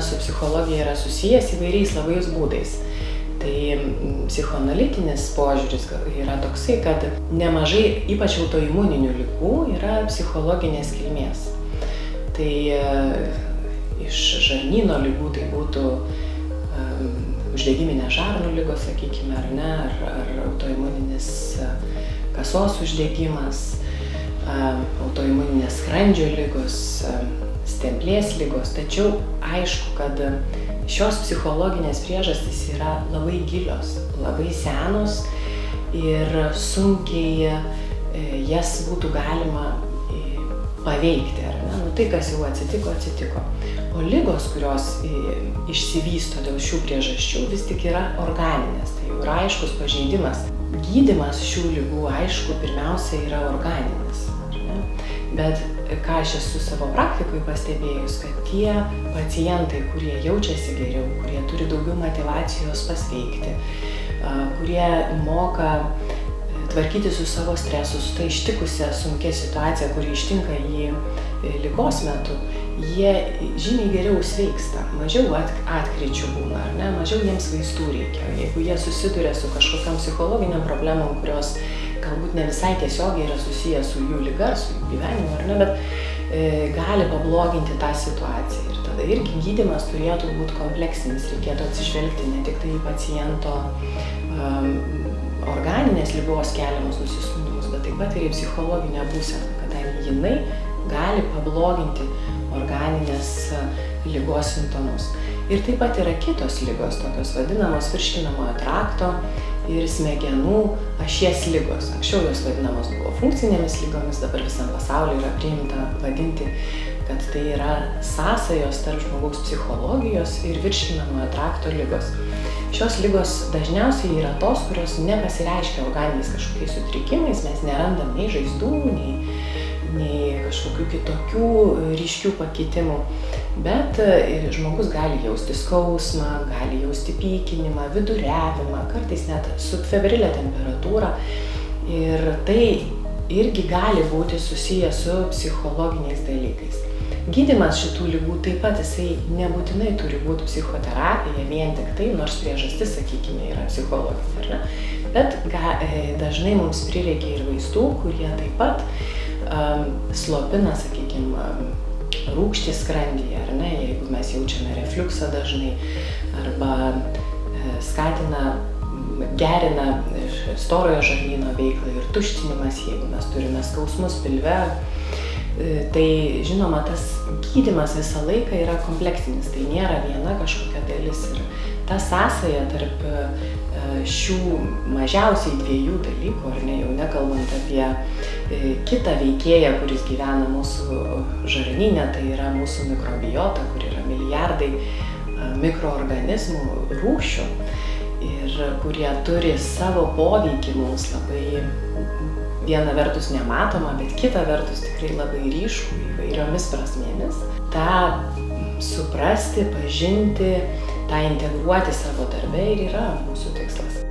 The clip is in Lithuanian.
gydymas su psichologija yra susijęs įvairiais labai būdais. Tai psichoanalitinis požiūris yra toksai, kad nemažai, ypač autoimuninių ligų, yra psichologinės kilmės. Tai iš žarnyno ligų tai būtų uždegiminės žarnų ligos, sakykime, ar ne, ar autoimuninis kasos uždegimas, autoimuninės skrandžio ligos, stemplės ligos. Tačiau aišku, kad šios psichologinės priežastys yra labai gilios, labai senos ir sunkiai jas būtų galima paveikti, ar ne? Tai, kas jau atsitiko, atsitiko. O ligos, kurios išsivysto dėl šių priežasčių, vis tik yra organinės, tai jau yra aiškus pažeidimas. Gydymas šių ligų, aišku, pirmiausia yra organinis, ar ne? Bet ką aš esu savo praktikoje pastebėjus, kad tie pacientai, kurie jaučiasi geriau, kurie turi daugiau motyvacijos pasveikti, kurie moka tvarkyti su savo stresu, su tai ištikusią sunkia situacija, kuri ištinka jį ligos metu, jie žymiai geriau sveiksta, mažiau atkryčių būna, ar ne, mažiau jiems vaistų reikia. Jeigu jie susiduria su kažkokiam psichologiniam problemom, kurios galbūt ne visai tiesiogiai yra susiję su jų liga, su jų gyvenimu, ar ne, bet gali pabloginti tą situaciją. Ir tada irgi gydymas turėtų būti kompleksinis, reikėtų atsižvelgti ne tik tai į paciento organinės ligos keliamus nusiskundimus, bet taip pat ir į psichologinę būseną, kadangi jinai gali pabloginti organinės ligos simptomus. Ir taip pat yra kitos ligos, tokios vadinamos virškinamojo trakto ir smegenų ašies ligos. Anksčiau jos vadinamos buvo funkcinėmis ligomis, dabar visam pasaulyje yra priimta vadinti, kad tai yra sąsajos tarp žmogaus psichologijos ir virškinamojo trakto ligos. Šios ligos dažniausiai yra tos, kurios nepasireiškia organiniais kažkokiais sutrikimais, mes nerandam nei žaizdų, nei kažkokių kitokių ryškių pakitimų, bet žmogus gali jausti skausmą, gali jausti pykinimą, viduriavimą, kartais net subfebrilę temperatūrą, ir tai irgi gali būti susiję su psichologiniais dalykais. Gydymas šitų ligų taip pat jisai nebūtinai turi būti psichoterapija, vien tik tai, nors priežastis, sakykime, yra psichologinė, ar ne? Bet dažnai mums prireikia ir vaistų, kurie taip pat slopina, sakykime, rūgštį skrandyje, ar ne, jeigu mes jaučiame refliuksą dažnai, arba skatina, gerina storojo žarnyno veiklą ir tuštinimas, jeigu mes turime skausmus pilve. Tai žinoma, tas gydymas visą laiką yra kompleksinis, tai nėra viena kažkokia dalis. Ir ta sąsaja tarp šių mažiausiai dviejų dalykų, ar ne, jau nekalbant apie kitą veikėją, kuris gyvena mūsų žarnyne, tai yra mūsų mikrobiota, kur yra milijardai mikroorganizmų rūšių ir kurie turi savo poveikį mums labai viena vertus nematoma, bet kita vertus tikrai labai ryškų įvairiomis prasmėmis. Ta suprasti, pažinti, tą integruoti savo darbe ir yra mūsų tikslas.